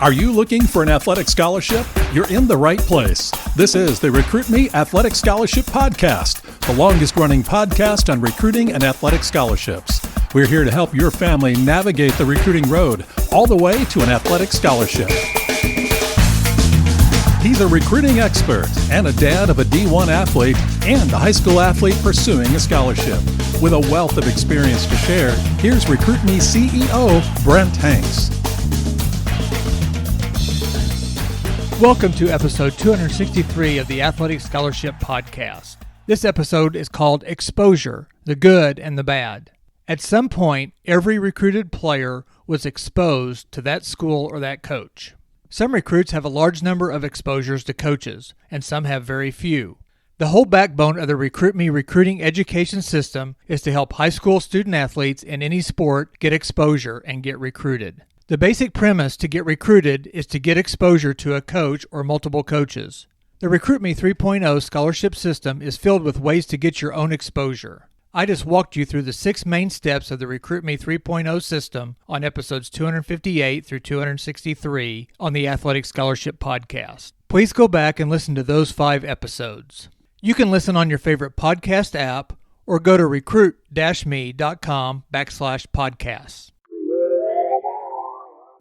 Are you looking for an athletic scholarship? You're in the right place. This is the Recruit Me Athletic Scholarship Podcast, the longest-running podcast on recruiting and athletic scholarships. We're here to help your family navigate the recruiting road all the way to an athletic scholarship. He's a recruiting expert and a dad of a D1 athlete and a high school athlete pursuing a scholarship. With a wealth of experience to share, here's Recruit Me CEO, Brent Hanks. Welcome to episode 263 of the Athletic Scholarship Podcast. This episode is called Exposure, the Good and the Bad. At some point, every recruited player was exposed to that school or that coach. Some recruits have a large number of exposures to coaches, and some have very few. The whole backbone of the Recruit Me recruiting education system is to help high school student athletes in any sport get exposure and get recruited. The basic premise to get recruited is to get exposure to a coach or multiple coaches. The Recruit Me 3.0 scholarship system is filled with ways to get your own exposure. I just walked you through the 6 main steps of the Recruit Me 3.0 system on episodes 258 through 263 on the Athletic Scholarship Podcast. Please go back and listen to those 5 episodes. You can listen on your favorite podcast app or go to recruit-me.com/podcasts.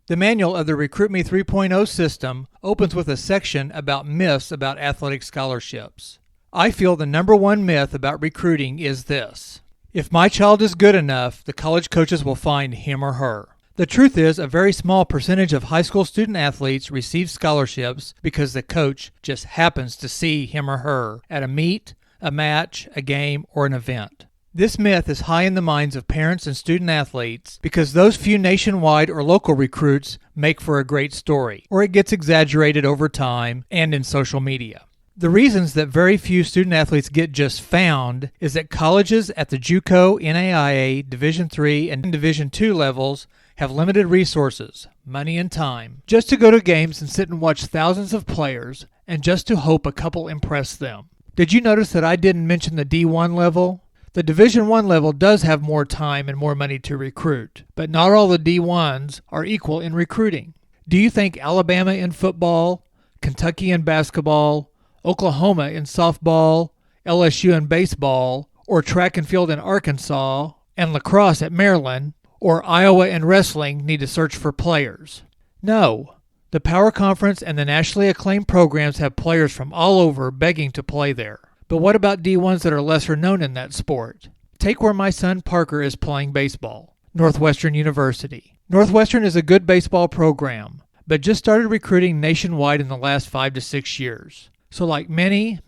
The manual of the Recruit Me 3.0 system opens with a section about myths about athletic scholarships. I feel the number one myth about recruiting is this: if my child is good enough, the college coaches will find him or her. The truth is, a very small percentage of high school student athletes receive scholarships because the coach just happens to see him or her at a meet, a match, a game, or an event. This myth is high in the minds of parents and student athletes because those few nationwide or local recruits make for a great story, or it gets exaggerated over time and in social media. The reasons that very few student athletes get just found is that colleges at the JUCO, NAIA, Division III, and Division II levels have limited resources, money and time, just to go to games and sit and watch thousands of players and just to hope a couple impress them. Did you notice that I didn't mention the D1 level? The Division I level does have more time and more money to recruit, but not all the D1s are equal in recruiting. Do you think Alabama in football, Kentucky in basketball, Oklahoma in softball, LSU in baseball, or track and field in Arkansas, and lacrosse at Maryland, or Iowa in wrestling need to search for players? No. The Power Conference and the nationally acclaimed programs have players from all over begging to play there. But what about D1s that are lesser known in that sport? Take where my son Parker is playing baseball, Northwestern University. Northwestern is a good baseball program, but just started recruiting nationwide in the last 5 to 6 years. So like many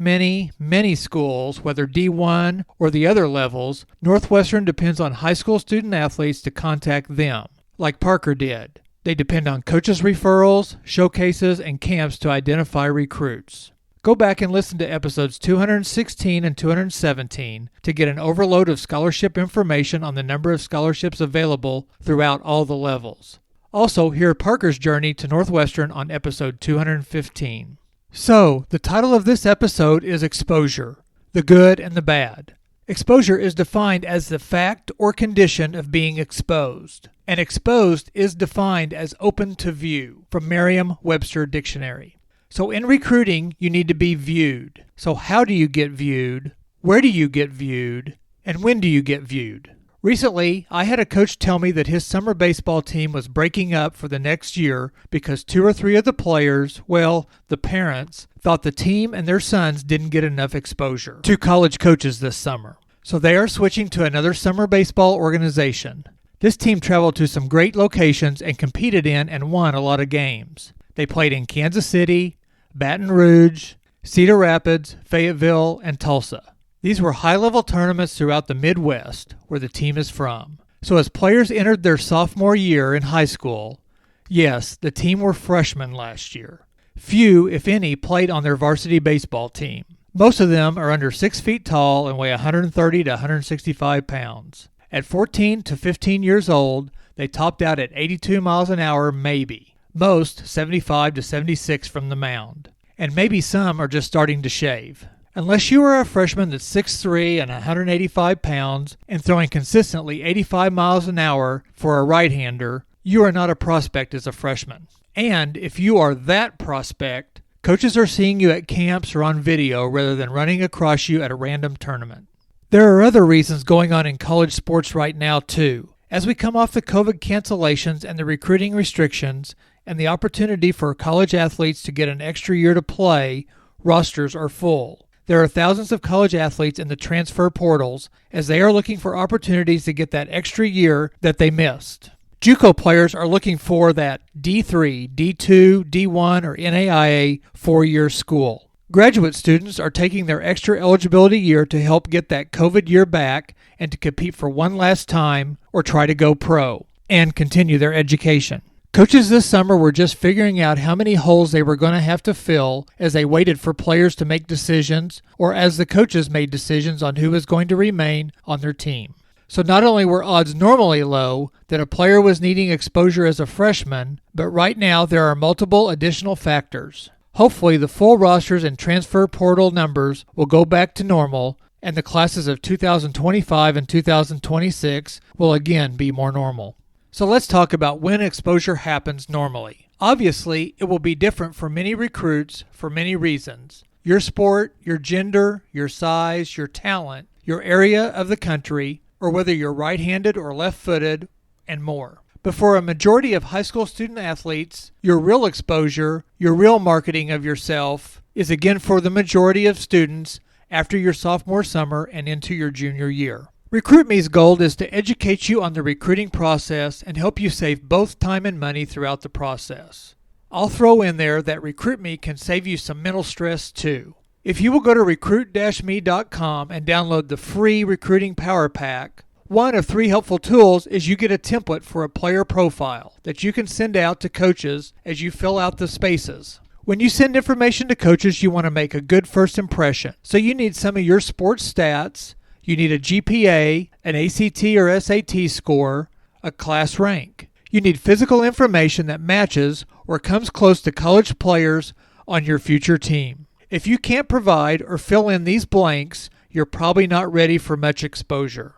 schools, whether D1 or the other levels, Northwestern depends on high school student athletes to contact them, like Parker did. They depend on coaches' referrals, showcases, and camps to identify recruits. Go back and listen to episodes 216 and 217 to get an overload of scholarship information on the number of scholarships available throughout all the levels. Also, hear Parker's journey to Northwestern on episode 215. So, the title of this episode is Exposure, the Good and the Bad. Exposure is defined as the fact or condition of being exposed, and exposed is defined as open to view from Merriam-Webster Dictionary. So in recruiting, you need to be viewed. So how do you get viewed? Where do you get viewed? And when do you get viewed? Recently, I had a coach tell me that his summer baseball team was breaking up for the next year because 2 or 3 of the players, the parents, thought the team and their sons didn't get enough exposure to college coaches this summer. So they are switching to another summer baseball organization. This team traveled to some great locations and competed in and won a lot of games. They played in Kansas City, Baton Rouge, Cedar Rapids, Fayetteville, and Tulsa. These were high-level tournaments throughout the Midwest, where the team is from. So as players entered their sophomore year in high school, yes, the team were freshmen last year. Few, if any, played on their varsity baseball team. Most of them are under 6 feet tall and weigh 130 to 165 pounds. At 14 to 15 years old, they topped out at 82 miles an hour maybe. Most 75 to 76 from the mound. And maybe some are just starting to shave. Unless you are a freshman that's 6'3" and 185 pounds and throwing consistently 85 miles an hour for a right-hander, you are not a prospect as a freshman. And if you are that prospect, coaches are seeing you at camps or on video rather than running across you at a random tournament. There are other reasons going on in college sports right now too. As we come off the COVID cancellations and the recruiting restrictions and the opportunity for college athletes to get an extra year to play, rosters are full. There are thousands of college athletes in the transfer portals as they are looking for opportunities to get that extra year that they missed. JUCO players are looking for that D3, D2, D1, or NAIA 4-year school. Graduate students are taking their extra eligibility year to help get that COVID year back and to compete for one last time or try to go pro and continue their education. Coaches this summer were just figuring out how many holes they were going to have to fill as they waited for players to make decisions or as the coaches made decisions on who was going to remain on their team. So not only were odds normally low that a player was needing exposure as a freshman, but right now there are multiple additional factors. Hopefully the full rosters and transfer portal numbers will go back to normal and the classes of 2025 and 2026 will again be more normal. So let's talk about when exposure happens normally. Obviously, it will be different for many recruits for many reasons. Your sport, your gender, your size, your talent, your area of the country, or whether you're right-handed or left-footed, and more. But for a majority of high school student athletes, your real exposure, your real marketing of yourself, is again for the majority of students after your sophomore summer and into your junior year. RecruitMe's goal is to educate you on the recruiting process and help you save both time and money throughout the process. I'll throw in there that RecruitMe can save you some mental stress too. If you will go to recruit-me.com and download the free Recruiting Power Pack, one of 3 helpful tools is you get a template for a player profile that you can send out to coaches as you fill out the spaces. When you send information to coaches, you want to make a good first impression. So you need some of your sports stats, you need a GPA, an ACT or SAT score, a class rank. You need physical information that matches or comes close to college players on your future team. If you can't provide or fill in these blanks, you're probably not ready for much exposure.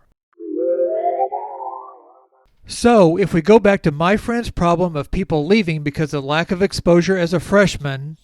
So, if we go back to my friend's problem of people leaving because of lack of exposure as a freshman,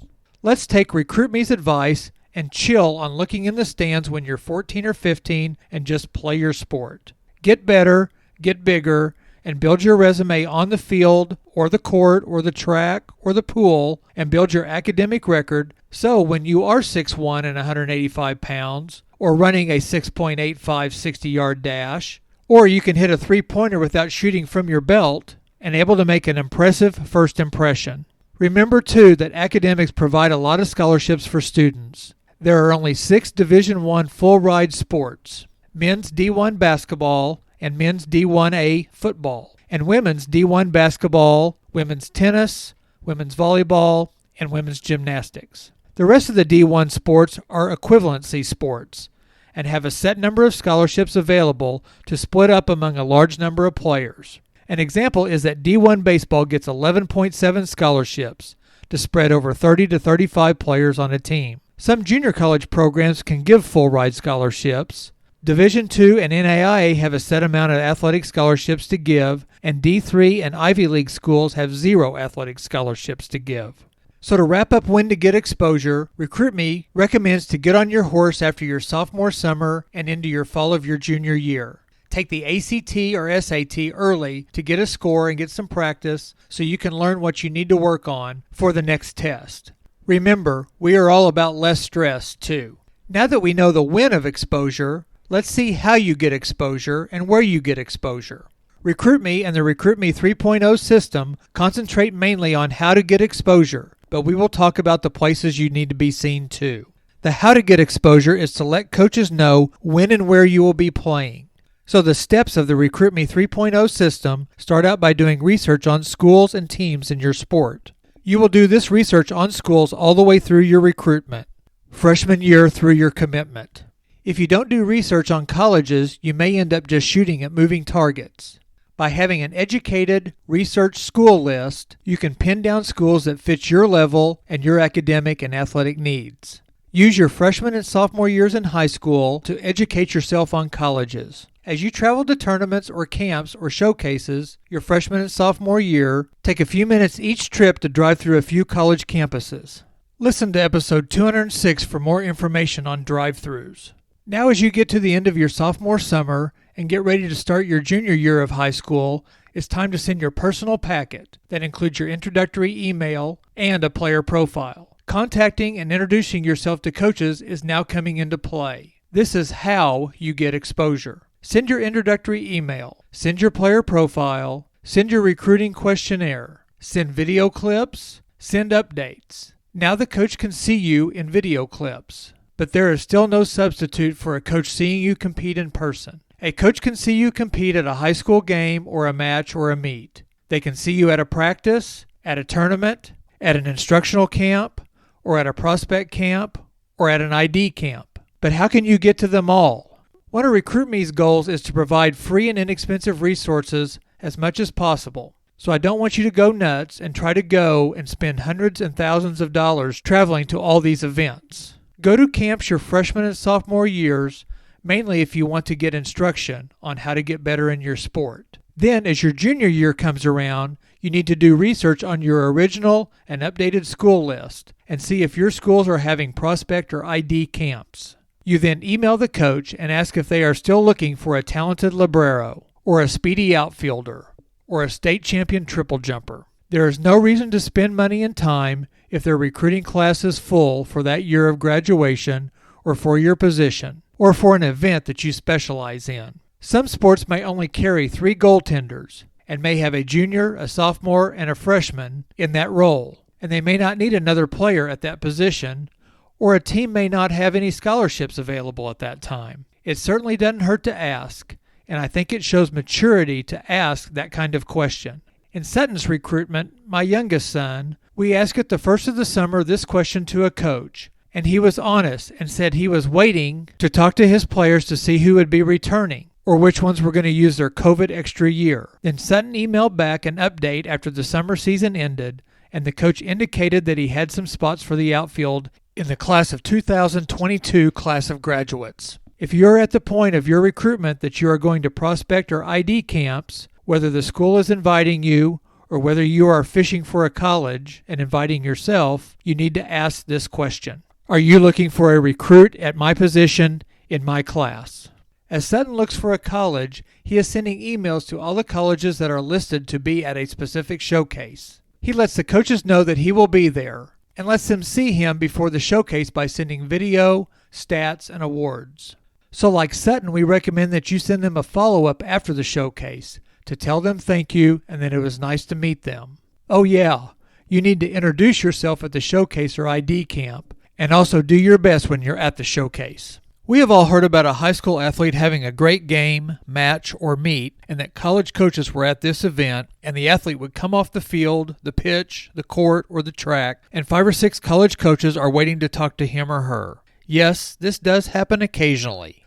let's take RecruitMe's advice and chill on looking in the stands when you're 14 or 15 and just play your sport. Get better, get bigger, and build your resume on the field or the court or the track or the pool and build your academic record so when you are 6'1" and 185 pounds or running a 6.85 60-yard dash, or you can hit a three-pointer without shooting from your belt and able to make an impressive first impression. Remember, too, that academics provide a lot of scholarships for students. There are only 6 Division I full-ride sports: men's D1 basketball and men's D1A football, and women's D1 basketball, women's tennis, women's volleyball, and women's gymnastics. The rest of the D1 sports are equivalency sports and have a set number of scholarships available to split up among a large number of players. An example is that D1 baseball gets 11.7 scholarships to spread over 30 to 35 players on a team. Some junior college programs can give full-ride scholarships. Division II and NAIA have a set amount of athletic scholarships to give, and D3 and Ivy League schools have 0 athletic scholarships to give. So to wrap up when to get exposure, RecruitMe recommends to get on your horse after your sophomore summer and into your fall of your junior year. Take the ACT or SAT early to get a score and get some practice so you can learn what you need to work on for the next test. Remember, we are all about less stress too. Now that we know the when of exposure, let's see how you get exposure and where you get exposure. RecruitMe and the RecruitMe 3.0 system concentrate mainly on how to get exposure, but we will talk about the places you need to be seen too. The how to get exposure is to let coaches know when and where you will be playing. So the steps of the RecruitMe 3.0 system start out by doing research on schools and teams in your sport. You will do this research on schools all the way through your recruitment, freshman year through your commitment. If you don't do research on colleges, you may end up just shooting at moving targets. By having an educated, research school list, you can pin down schools that fit your level and your academic and athletic needs. Use your freshman and sophomore years in high school to educate yourself on colleges. As you travel to tournaments or camps or showcases your freshman and sophomore year, take a few minutes each trip to drive through a few college campuses. Listen to episode 206 for more information on drive-thrus. Now as you get to the end of your sophomore summer and get ready to start your junior year of high school, it's time to send your personal packet that includes your introductory email and a player profile. Contacting and introducing yourself to coaches is now coming into play. This is how you get exposure. Send your introductory email, send your player profile, send your recruiting questionnaire, send video clips, send updates. Now the coach can see you in video clips, but there is still no substitute for a coach seeing you compete in person. A coach can see you compete at a high school game or a match or a meet. They can see you at a practice, at a tournament, at an instructional camp, or at a prospect camp, or at an ID camp. But how can you get to them all? One of RecruitMe's goals is to provide free and inexpensive resources as much as possible. So I don't want you to go nuts and try to go and spend hundreds and thousands of dollars traveling to all these events. Go to camps your freshman and sophomore years, mainly if you want to get instruction on how to get better in your sport. Then, as your junior year comes around, you need to do research on your original and updated school list and see if your schools are having prospect or ID camps. You then email the coach and ask if they are still looking for a talented libero, or a speedy outfielder, or a state champion triple jumper. There is no reason to spend money and time if their recruiting class is full for that year of graduation, or for your position, or for an event that you specialize in. Some sports may only carry 3 goaltenders and may have a junior, a sophomore, and a freshman in that role, and they may not need another player at that position, or a team may not have any scholarships available at that time. It certainly doesn't hurt to ask, and I think it shows maturity to ask that kind of question. In Sutton's recruitment, my youngest son, we asked at the first of the summer this question to a coach, and he was honest and said he was waiting to talk to his players to see who would be returning, or which ones were going to use their COVID extra year. Then Sutton emailed back an update after the summer season ended, and the coach indicated that he had some spots for the outfield in the class of 2022 class of graduates. If you're at the point of your recruitment that you are going to prospect or ID camps, whether the school is inviting you or whether you are fishing for a college and inviting yourself, you need to ask this question. Are you looking for a recruit at my position in my class? As Sutton looks for a college, he is sending emails to all the colleges that are listed to be at a specific showcase. He lets the coaches know that he will be there and lets them see him before the showcase by sending video, stats, and awards. So like Sutton, we recommend that you send them a follow-up after the showcase to tell them thank you and that it was nice to meet them. Oh yeah, you need to introduce yourself at the showcase or ID camp, and also do your best when you're at the showcase. We have all heard about a high school athlete having a great game, match, or meet, and that college coaches were at this event, and the athlete would come off the field, the pitch, the court, or the track, and 5 or 6 college coaches are waiting to talk to him or her. Yes, this does happen occasionally.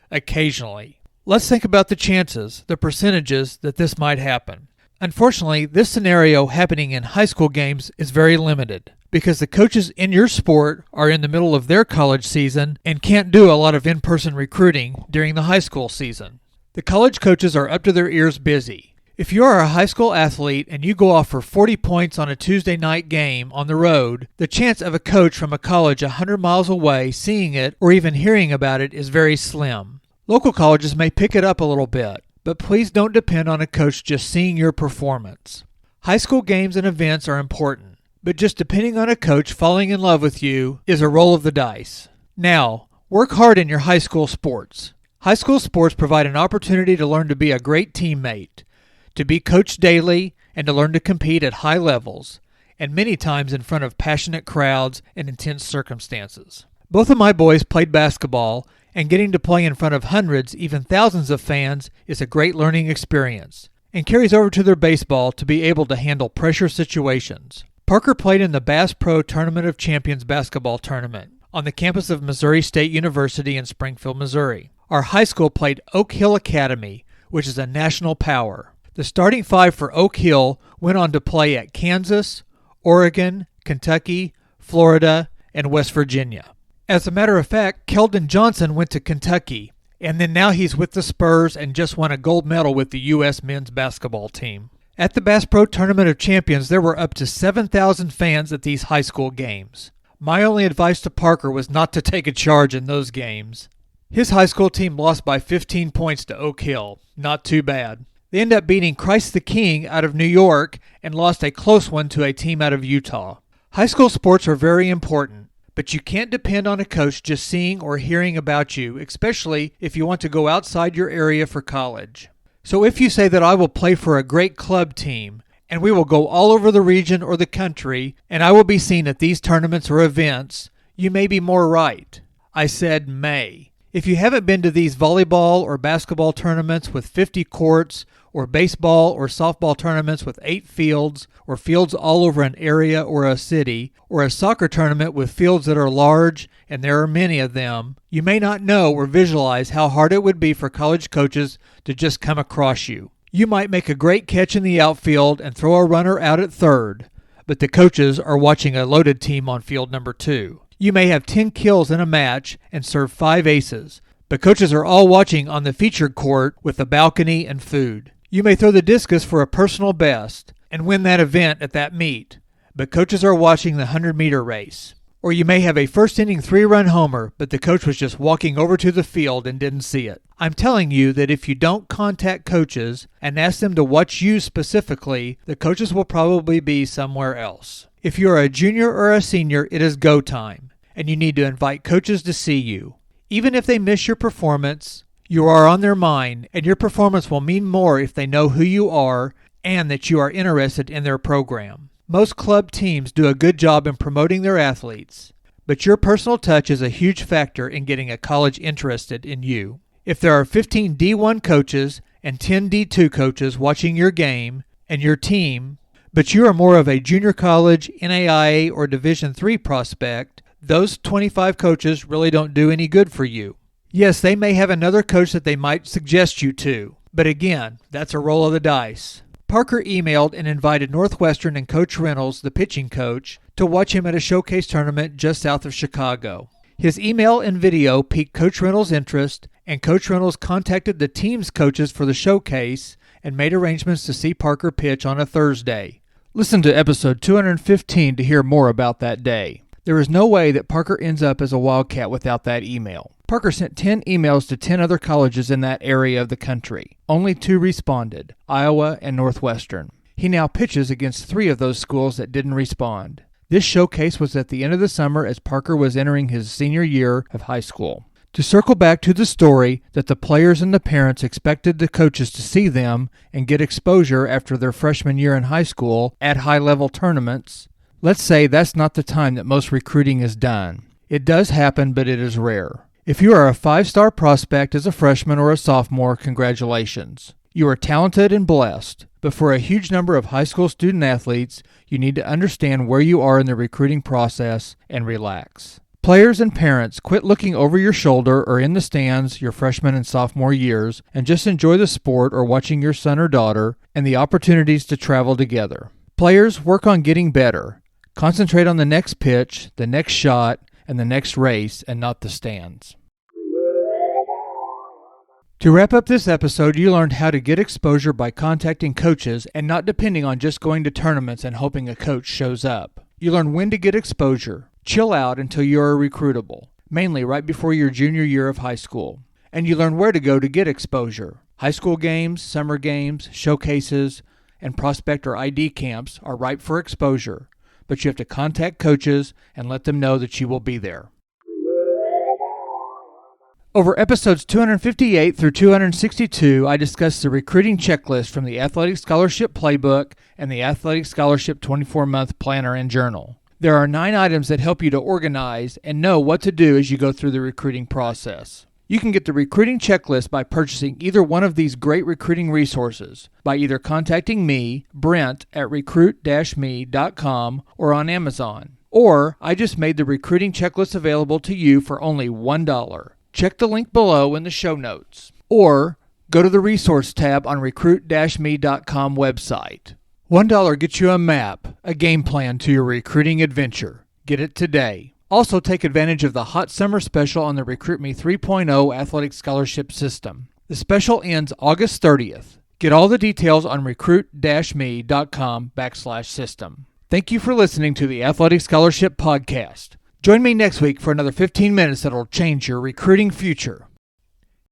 Let's think about the chances, the percentages that this might happen. Unfortunately, this scenario happening in high school games is very limited, because the coaches in your sport are in the middle of their college season and can't do a lot of in-person recruiting during the high school season. The college coaches are up to their ears busy. If you are a high school athlete and you go off for 40 points on a Tuesday night game on the road, the chance of a coach from a college 100 miles away seeing it or even hearing about it is very slim. Local colleges may pick it up a little bit, but please don't depend on a coach just seeing your performance. High school games and events are important, but just depending on a coach falling in love with you is a roll of the dice. Now, work hard in your high school sports. High school sports provide an opportunity to learn to be a great teammate, to be coached daily, and to learn to compete at high levels, and many times in front of passionate crowds and intense circumstances. Both of my boys played basketball, and getting to play in front of hundreds, even thousands of fans is a great learning experience, and carries over to their baseball to be able to handle pressure situations. Parker played in the Bass Pro Tournament of Champions basketball tournament on the campus of Missouri State University in Springfield, Missouri. Our high school played Oak Hill Academy, which is a national power. The starting 5 for Oak Hill went on to play at Kansas, Oregon, Kentucky, Florida, and West Virginia. As a matter of fact, Keldon Johnson went to Kentucky, And then now he's with the Spurs and just won a gold medal with the U.S. men's basketball team. At the Bass Pro Tournament of Champions, there were up to 7,000 fans at these high school games. My only advice to Parker was not to take a charge in those games. His high school team lost by 15 points to Oak Hill. Not too bad. They ended up beating Christ the King out of New York and lost a close one to a team out of Utah. High school sports are very important, but you can't depend on a coach just seeing or hearing about you, especially if you want to go outside your area for college. So if you say that I will play for a great club team, and we will go all over the region or the country, and I will be seen at these tournaments or events, you may be more right. I said may. If you haven't been to these volleyball or basketball tournaments with 50 courts, or baseball or softball tournaments with 8 fields, or fields all over an area or a city, or a soccer tournament with fields that are large, and there are many of them, you may not know or visualize how hard it would be for college coaches to just come across you. You might make a great catch in the outfield and throw a runner out at third, but the coaches are watching a loaded team on field number 2. You may have 10 kills in a match and serve 5 aces, but coaches are all watching on the featured court with a balcony and food. You may throw the discus for a personal best and win that event at that meet, but coaches are watching the 100-meter race. Or you may have a first-inning 3-run homer, but the coach was just walking over to the field and didn't see it. I'm telling you that if you don't contact coaches and ask them to watch you specifically, the coaches will probably be somewhere else. If you are a junior or a senior, it is go time, and you need to invite coaches to see you. Even if they miss your performance, you are on their mind, and your performance will mean more if they know who you are and that you are interested in their program. Most club teams do a good job in promoting their athletes, but your personal touch is a huge factor in getting a college interested in you. If there are 15 D1 coaches and 10 D2 coaches watching your game and your team, but you are more of a junior college, NAIA, or Division III prospect, those 25 coaches really don't do any good for you. Yes, they may have another coach that they might suggest you to, but again, that's a roll of the dice. Parker emailed and invited Northwestern and Coach Reynolds, the pitching coach, to watch him at a showcase tournament just south of Chicago. His email and video piqued Coach Reynolds' interest, and Coach Reynolds contacted the team's coaches for the showcase and made arrangements to see Parker pitch on a Thursday. Listen to episode 215 to hear more about that day. There is no way that Parker ends up as a Wildcat without that email. Parker sent 10 emails to 10 other colleges in that area of the country. Only 2 responded, Iowa and Northwestern. He now pitches against 3 of those schools that didn't respond. This showcase was at the end of the summer as Parker was entering his senior year of high school. To circle back to the story that the players and the parents expected the coaches to see them and get exposure after their freshman year in high school at high-level tournaments, let's say that's not the time that most recruiting is done. It does happen, but it is rare. If you are a 5-star prospect as a freshman or a sophomore, congratulations. You are talented and blessed, but for a huge number of high school student athletes, you need to understand where you are in the recruiting process and relax. Players and parents, quit looking over your shoulder or in the stands your freshman and sophomore years and just enjoy the sport or watching your son or daughter and the opportunities to travel together. Players, work on getting better. Concentrate on the next pitch, the next shot, and the next race, and not the stands. To wrap up this episode, you learned how to get exposure by contacting coaches and not depending on just going to tournaments and hoping a coach shows up. You learned when to get exposure. Chill out until you are recruitable, mainly right before your junior year of high school. And you learn where to go to get exposure. High school games, summer games, showcases, and prospect or ID camps are ripe for exposure, but you have to contact coaches and let them know that you will be there. Over episodes 258 through 262, I discussed the recruiting checklist from the Athletic Scholarship Playbook and the Athletic Scholarship 24-month planner and journal. There are 9 items that help you to organize and know what to do as you go through the recruiting process. You can get the recruiting checklist by purchasing either one of these great recruiting resources by either contacting me, Brent, at recruit-me.com or on Amazon. Or I just made the recruiting checklist available to you for only $1. Check the link below in the show notes. Or go to the resource tab on recruit-me.com website. $1 gets you a map, a game plan to your recruiting adventure. Get it today. Also, take advantage of the hot summer special on the Recruit Me 3.0 Athletic Scholarship System. The special ends August 30th. Get all the details on recruit-me.com/system. Thank you for listening to the Athletic Scholarship Podcast. Join me next week for another 15 minutes that'll change your recruiting future.